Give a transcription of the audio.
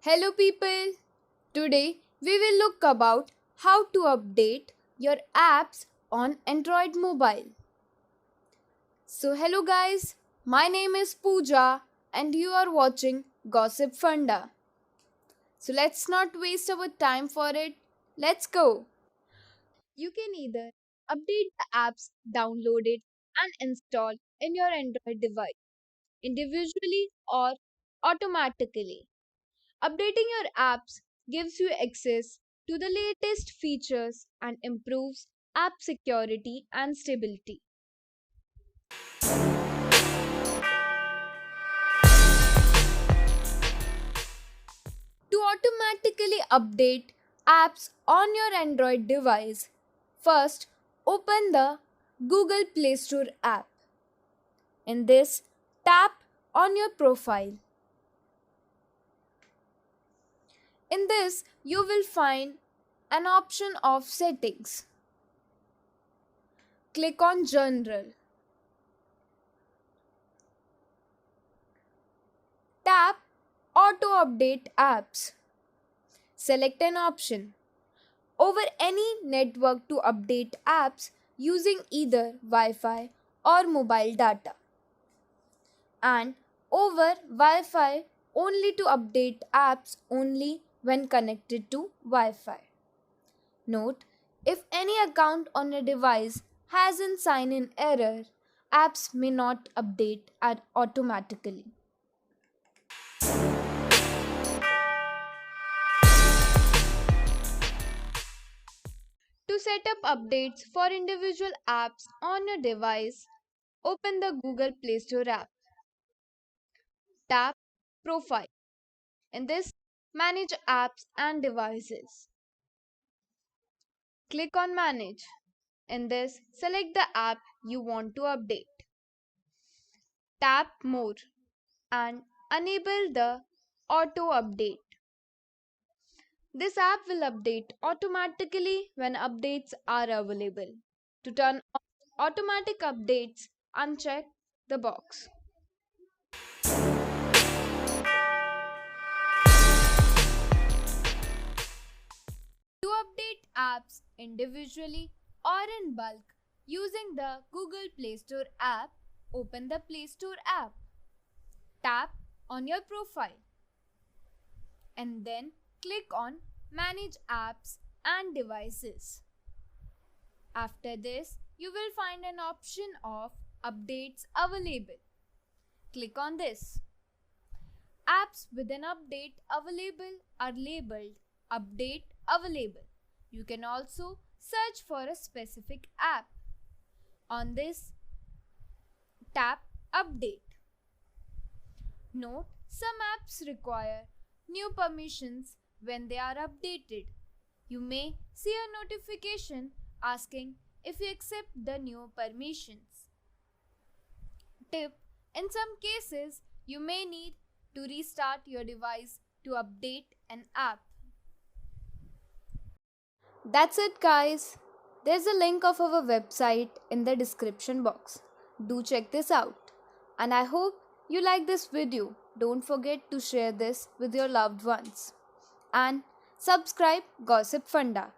Hello people. Today we will look about how to update your apps on Android mobile. So hello guys, my name is Pooja and you are watching Gossip Funda. So let's not waste our time for it. Let's go. You can either update the apps downloaded and installed in your Android device individually or automatically. Updating your apps gives you access to the latest features and improves app security and stability. To automatically update apps on your Android device, first open the Google Play Store app. In this, tap on your profile. In this, you will find an option of settings. Click on General. Tap Auto Update Apps. Select an option. Over any network to update apps using either Wi-Fi or mobile data. And over Wi-Fi only to update apps only when connected to Wi-Fi. Note, if any account on a device has a sign-in error, apps may not update automatically. To set up updates for individual apps on your device, open the Google Play Store app. Tap Profile. In this, Manage Apps and Devices. Click on Manage. In this, select the app you want to update. Tap More and enable the Auto Update. This app will update automatically when updates are available. To turn off automatic updates, uncheck the box. To update apps individually or in bulk using the Google Play Store app, open the Play Store app. Tap on your profile and then click on Manage Apps and Devices. After this, you will find an option of Updates Available. Click on this. Apps with an update available are labeled Update Available. You can also search for a specific app. On this, tap Update. Note, some apps require new permissions when they are updated. You may see a notification asking if you accept the new permissions. Tip: in some cases, you may need to restart your device to update an app. That's it guys. There's a link of our website in the description box. Do check this out. And I hope you like this video. Don't forget to share this with your loved ones. And subscribe Gossip Funda.